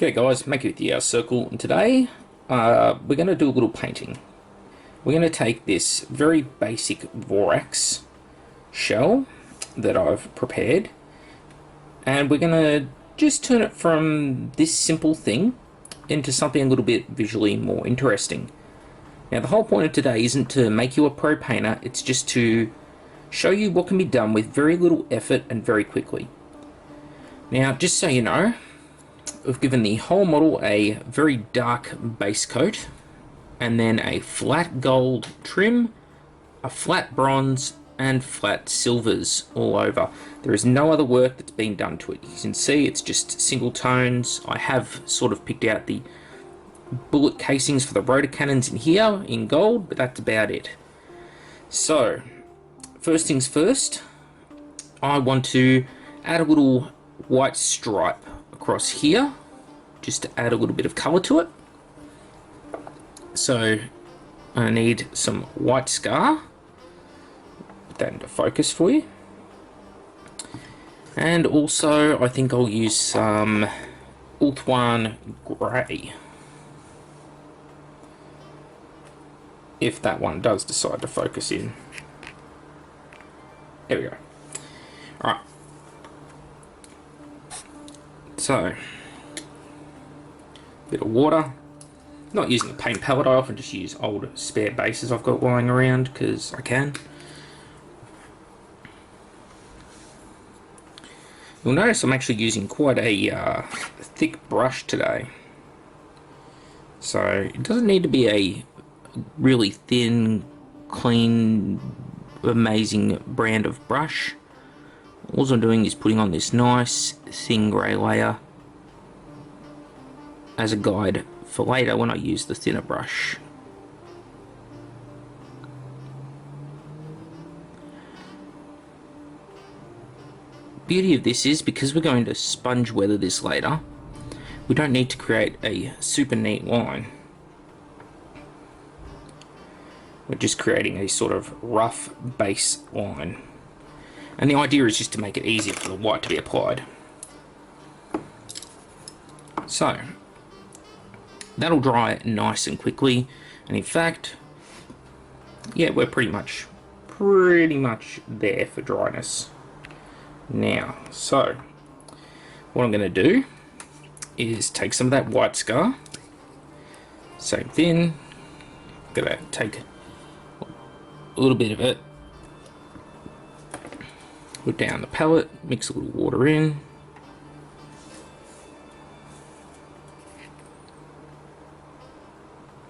G'day guys, Make with the Circle, and today we're going to do a little painting. We're going to take this very basic Vorax shell that I've prepared, and we're going to just turn it from this simple thing into something a little bit visually more interesting. Now the whole point of today isn't to make you a pro painter, it's just to show you what can be done with very little effort and very quickly. Now just so you know, we've given the whole model a very dark base coat, and then a flat gold trim, a flat bronze, and flat silvers all over. There is no other work that's been done to it. You can see it's just single tones. I have sort of picked out the bullet casings for the rotor cannons in here in gold, but that's about it. So, first things first, I want to add a little white stripe across here, just to add a little bit of colour to it. So I need some white scar. Put that into focus for you. And also I think I'll use some Ulthuan grey, if that one does decide to focus in. There we go. Alright. So, bit of water. Not using a paint palette, I often just use old spare bases I've got lying around because I can. You'll notice I'm actually using quite a thick brush today. So it doesn't need to be a really thin, clean, amazing brand of brush. All I'm doing is putting on this nice thin grey layer as a guide for later when I use the thinner brush. Beauty of this is, because we're going to sponge weather this later, we don't need to create a super neat line. We're just creating a sort of rough base line. And the idea is just to make it easier for the white to be applied. So, that'll dry nice and quickly, and in fact, yeah, we're pretty much there for dryness now. So, what I'm going to do is take some of that white scar, same thing, I'm going to take a little bit of it, put down the palette, mix a little water in.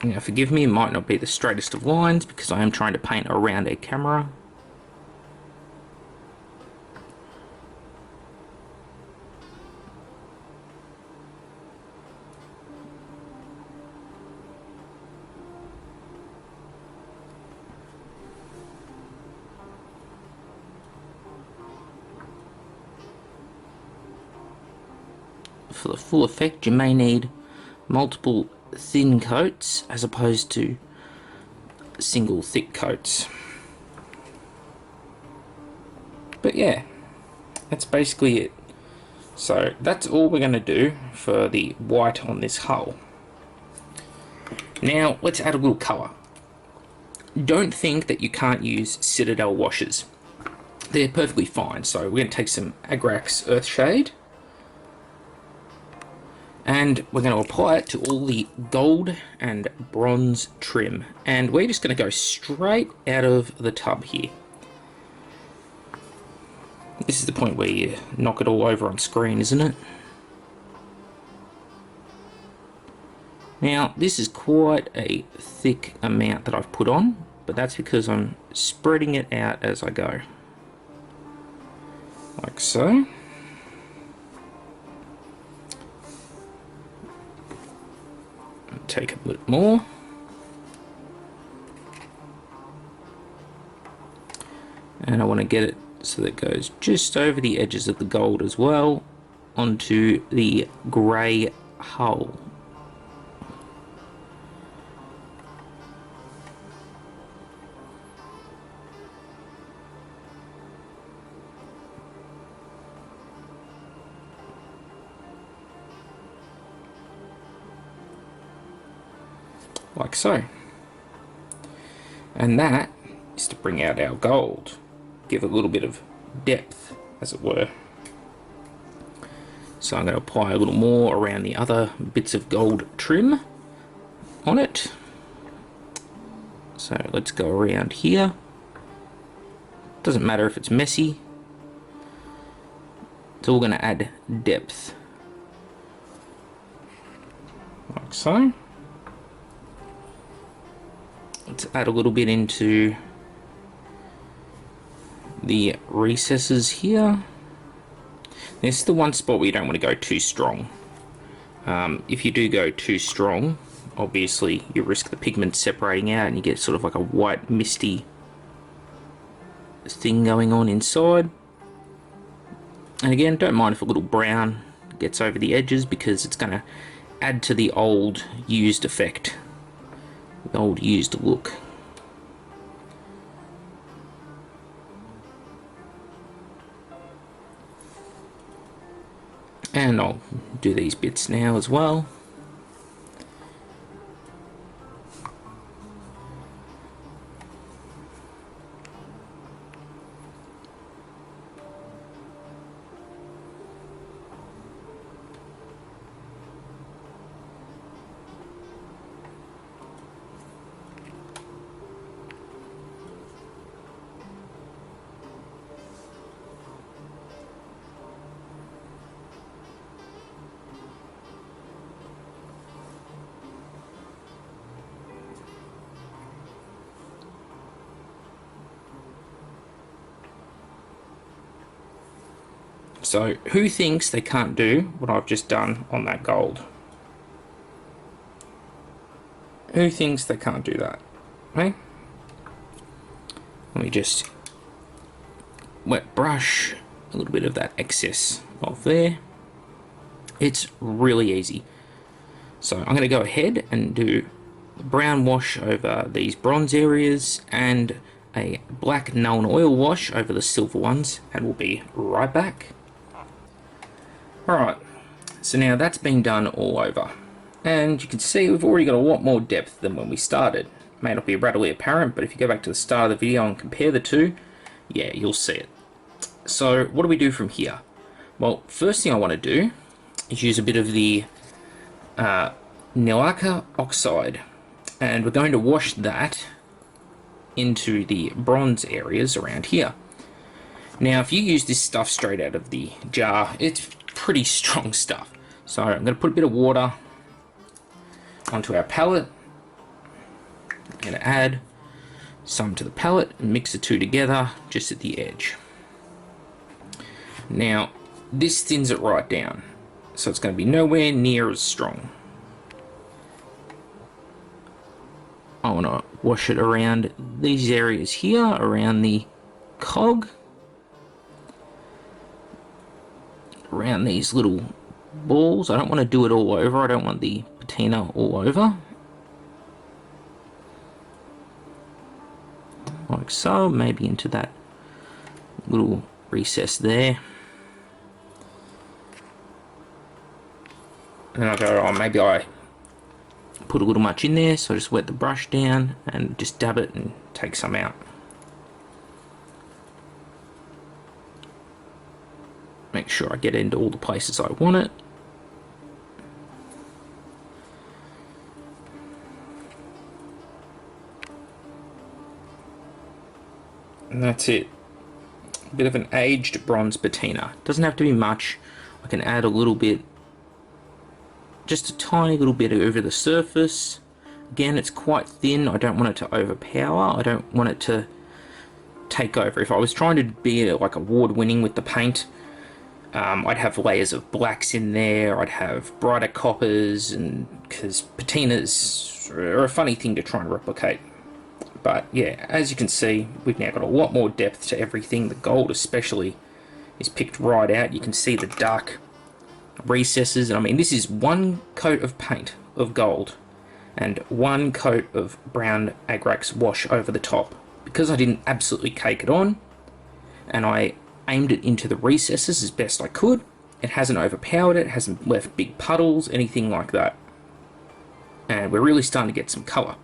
Now forgive me, it might not be the straightest of lines because I am trying to paint around a camera. For the full effect, you may need multiple thin coats as opposed to single thick coats. But yeah, that's basically it. So that's all we're going to do for the white on this hull. Now let's add a little colour. Don't think that you can't use Citadel washes. They're perfectly fine. So we're going to take some Agrax Earthshade, and we're going to apply it to all the gold and bronze trim, and we're just going to go straight out of the tub here. This is the point where you knock it all over on screen, isn't it? Now this is quite a thick amount that I've put on, but that's because I'm spreading it out as I go, like so. Take a bit more, and I want to get it so that it goes just over the edges of the gold as well onto the grey hull. like so. And that is to bring out our gold, give it a little bit of depth, as it were. So I'm going to apply a little more around the other bits of gold trim on it. So let's go around here. Doesn't matter if it's messy. It's all going to add depth. Like so. Let's add a little bit into the recesses here. This is the one spot where you don't want to go too strong. If you do go too strong, obviously you risk the pigment separating out and you get sort of like a white misty thing going on inside. And again, don't mind if a little brown gets over the edges, because it's going to add to the old used effect, the old used look. And I'll do these bits now as well. So who thinks they can't do what I've just done on that gold? Who thinks they can't do that? Okay. Let me just wet brush a little bit of that excess off there. It's really easy. So I'm going to go ahead and do a brown wash over these bronze areas and a black Nuln Oil wash over the silver ones, and we'll be right back. Alright, so now that's been done all over, and you can see we've already got a lot more depth than when we started. May not be readily apparent, but if you go back to the start of the video and compare the two, yeah, you'll see it. So what do we do from here? Well, first thing I want to do is use a bit of the Nilaka oxide, and we're going to wash that into the bronze areas around here. Now, if you use this stuff straight out of the jar, it's pretty strong stuff. So I'm going to put a bit of water onto our palette. I'm going to add some to the palette and mix the two together just at the edge. Now, this thins it right down, so it's going to be nowhere near as strong. I want to wash it around these areas here, around the cog, around these little balls. I don't want to do it all over. I don't want the patina all over. Like so, maybe into that little recess there. And I go, oh, maybe I put a little much in there, so I just wet the brush down and just dab it and take some out. Make sure I get into all the places I want it. And that's it. A bit of an aged bronze patina. Doesn't have to be much. I can add a little bit, just a tiny little bit over the surface. Again, it's quite thin. I don't want it to overpower. I don't want it to take over. If I was trying to be like award-winning with the paint, I'd have layers of blacks in there. I'd have brighter coppers, and because patinas are a funny thing to try and replicate. But yeah, as you can see, we've now got a lot more depth to everything. The gold especially is picked right out. You can see the dark recesses, and I mean, this is one coat of paint of gold and one coat of brown Agrax wash over the top. Because I didn't absolutely cake it on, and I aimed it into the recesses as best I could, it hasn't overpowered it, hasn't left big puddles, anything like that. and we're really starting to get some colour.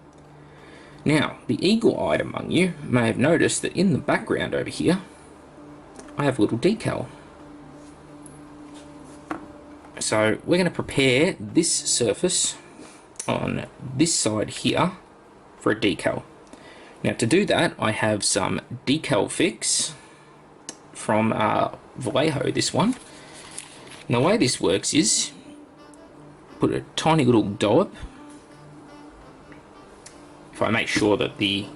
Now, the eagle-eyed among you may have noticed that in the background over here, I have a little decal. So we're going to prepare this surface on this side here for a decal. Now to do that, I have some decal fix from Vallejo, this one. And the way this works is, put a tiny little dollop. If I make sure that the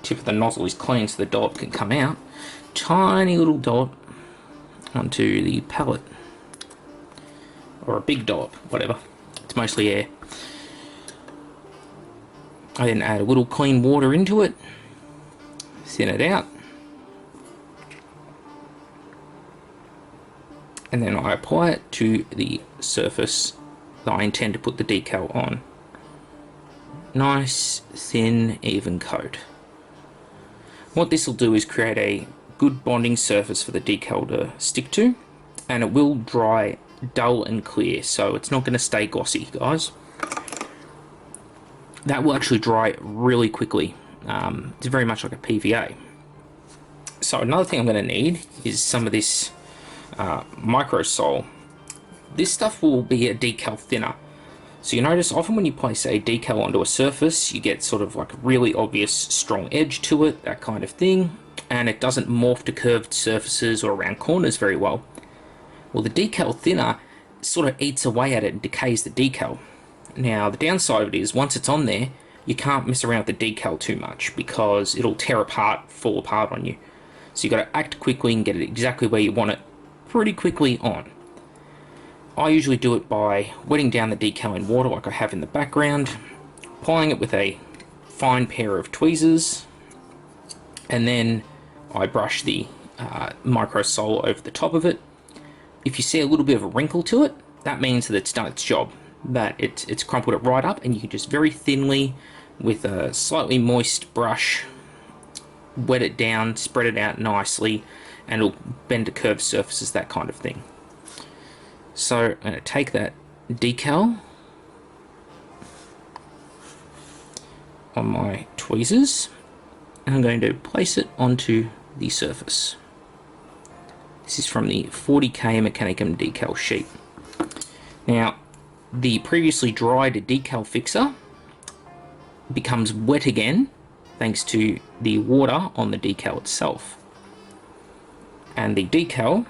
tip of the nozzle is clean so the dollop can come out, tiny little dollop onto the palette, or a big dollop, whatever. It's mostly air. I then add a little clean water into it, thin it out, and then I apply it to the surface that I intend to put the decal on. Nice, thin, even coat. What this will do is create a good bonding surface for the decal to stick to, and it will dry dull and clear, so it's not going to stay glossy, guys. That will actually dry really quickly. It's very much like a PVA. So another thing I'm going to need is some of this microsol. This stuff will be a decal thinner. So you notice often when you place a decal onto a surface, you get sort of like a really obvious strong edge to it, that kind of thing, and it doesn't morph to curved surfaces or around corners very well. Well, the decal thinner sort of eats away at it and decays the decal. Now, the downside of it is, once it's on there, you can't mess around with the decal too much because it'll tear apart, fall apart on you. So you've got to act quickly and get it exactly where you want it pretty quickly on. I usually do it by wetting down the decal in water like I have in the background, applying it with a fine pair of tweezers, and then I brush the microsol over the top of it. If you see a little bit of a wrinkle to it, that means that it's done its job, that it's crumpled it right up, and you can just very thinly, with a slightly moist brush, wet it down, spread it out nicely, and it'll bend to curved surfaces, that kind of thing. So I'm going to take that decal on my tweezers, and I'm going to place it onto the surface. This is from the 40K Mechanicum decal sheet. Now, the previously dried decal fixer becomes wet again thanks to the water on the decal itself. And the decal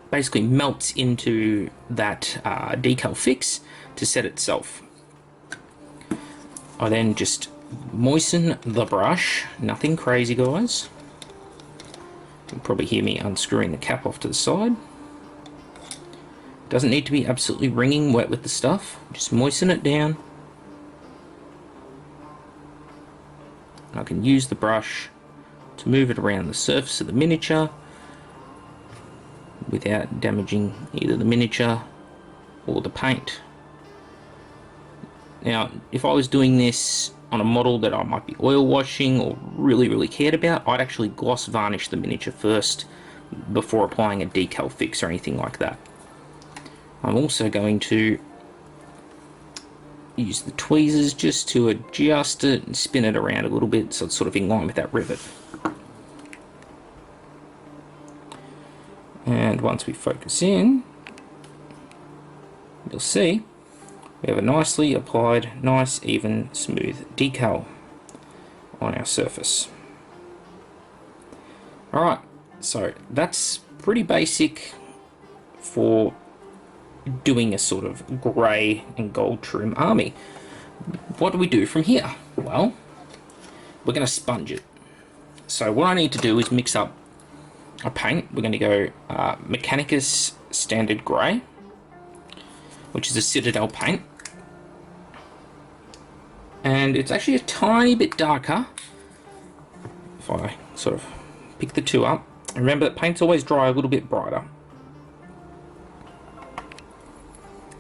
basically melts into that decal fix to set itself. I then just moisten the brush, nothing crazy, guys. You can probably hear me unscrewing the cap off to the side. Doesn't need to be absolutely wringing wet with the stuff, just moisten it down. I can use the brush to move it around the surface of the miniature without damaging either the miniature or the paint. Now, if I was doing this on a model that I might be oil washing or really cared about, I'd actually gloss varnish the miniature first before applying a decal fix or anything like that. I'm also going to use the tweezers just to adjust it and spin it around a little bit so it's sort of in line with that rivet. And once we focus in, you'll see we have a nicely applied, nice, even, smooth decal on our surface. Alright, so that's pretty basic for doing a sort of grey and gold trim army. What do we do from here? Well, we're going to sponge it. So what I need to do is mix up a paint. We're going to go Mechanicus Standard Grey, which is a Citadel paint. And it's actually a tiny bit darker if I sort of pick the two up. Remember that paints always dry a little bit brighter.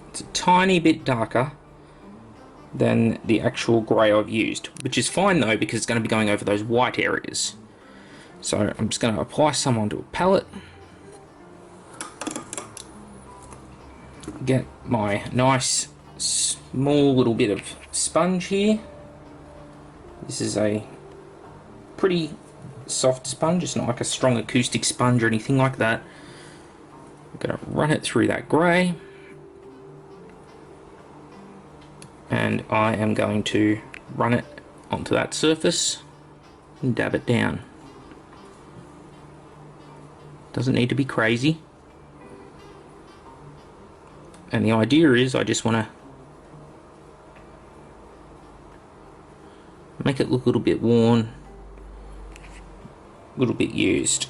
It's a tiny bit darker than the actual grey I've used, which is fine though because it's going to be going over those white areas. So I'm just going to apply some onto a palette, get my nice small little bit of sponge here. This is a pretty soft sponge. It's not like a strong acoustic sponge or anything like that. I'm going to run it through that grey. And I am going to run it onto that surface and dab it down. Doesn't need to be crazy. And the idea is I just want to make it look a little bit worn, a little bit used.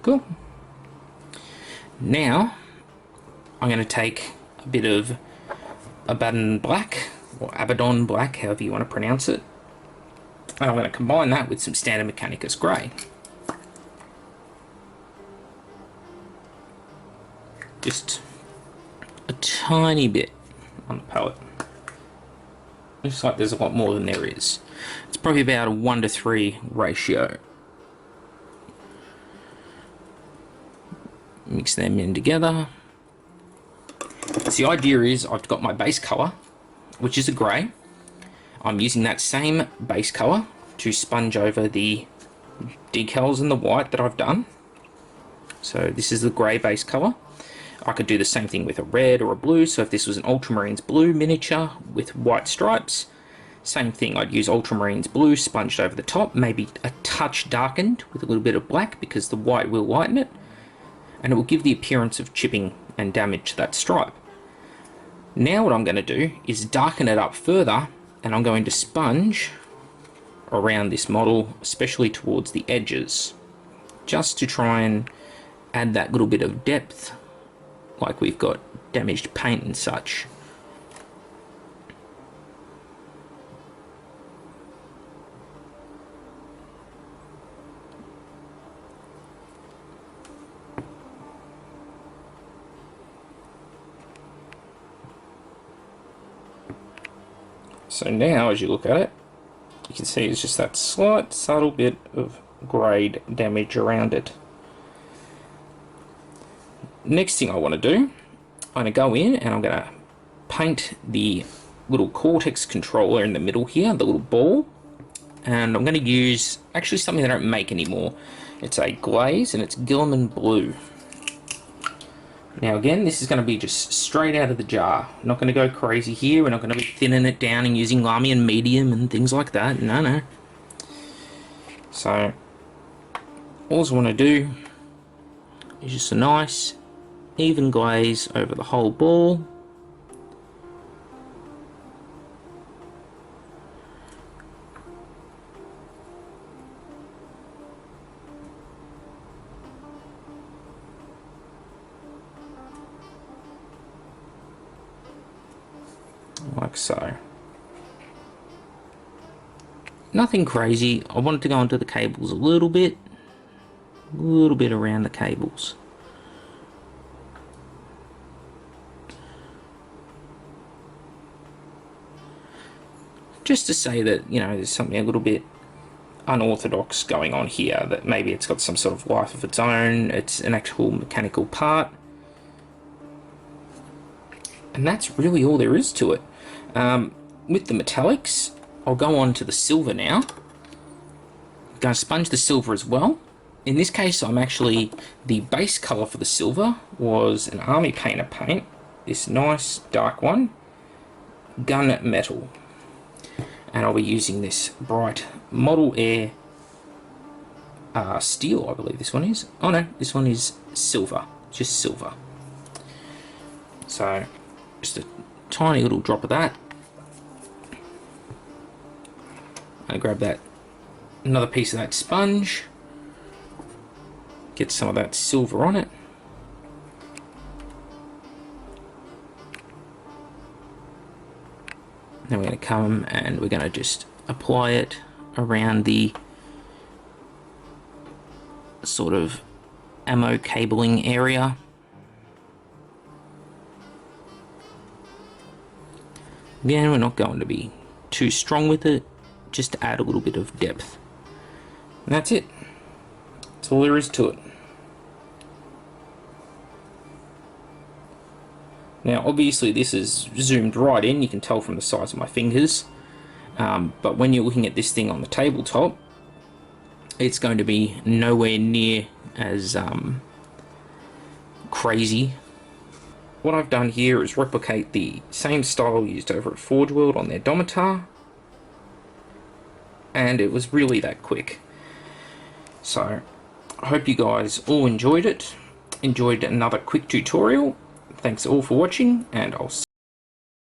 Cool. Now I'm going to take a bit of Abaddon Black, or Abaddon Black, however you want to pronounce it, and I'm going to combine that with some standard Mechanicus grey. Just a tiny bit on the palette. Looks like there's a lot more than there is. It's probably about a 1:3 ratio. Mix them in together. So the idea is I've got my base colour, which is a grey. I'm using that same base colour to sponge over the decals and the white that I've done. So this is the grey base colour. I could do the same thing with a red or a blue. So if this was an Ultramarines blue miniature with white stripes, same thing, I'd use Ultramarines blue sponged over the top, maybe a touch darkened with a little bit of black because the white will lighten it, and it will give the appearance of chipping and damage to that stripe. Now what I'm going to do is darken it up further, and I'm going to sponge around this model, especially towards the edges, just to try and add that little bit of depth, like we've got damaged paint and such. So now, as you look at it, you can see it's just that slight, subtle bit of grade damage around it. Next thing I want to do, I'm going to go in and I'm going to paint the little Cortex controller in the middle here, the little ball, and I'm going to use actually something they don't make anymore. It's a glaze and it's Guilliman Blue. Now again, this is going to be just straight out of the jar. I'm not going to go crazy here. We're not going to be thinning it down and using Lamy and medium and things like that. No. So all I want to do is just a nice even glaze over the whole ball. Like so. Nothing crazy. I wanted to go onto the cables a little bit around the cables. Just to say that, you know, there's something a little bit unorthodox going on here, that maybe it's got some sort of life of its own, it's an actual mechanical part. And that's really all there is to it. With the metallics, I'll go on to the silver now. I'm going to sponge the silver as well. In this case, the base colour for the silver was an Army Painter paint, this nice dark one, gunmetal. And I'll be using this bright Model Air steel, I believe this one is. Oh no, this one is silver, just silver. So, just a tiny little drop of that. I'm going to grab that, another piece of that sponge, get some of that silver on it. Then we're going to come and we're going to just apply it around the sort of ammo cabling area. Again, we're not going to be too strong with it, just to add a little bit of depth. And that's it. That's all there is to it. Now obviously this is zoomed right in, you can tell from the size of my fingers, but when you're looking at this thing on the tabletop, it's going to be nowhere near as crazy. What I've done here is replicate the same style used over at Forge World on their Domitar, and it was really that quick. So I hope you guys all enjoyed it, enjoyed another quick tutorial. Thanks all for watching, and I'll see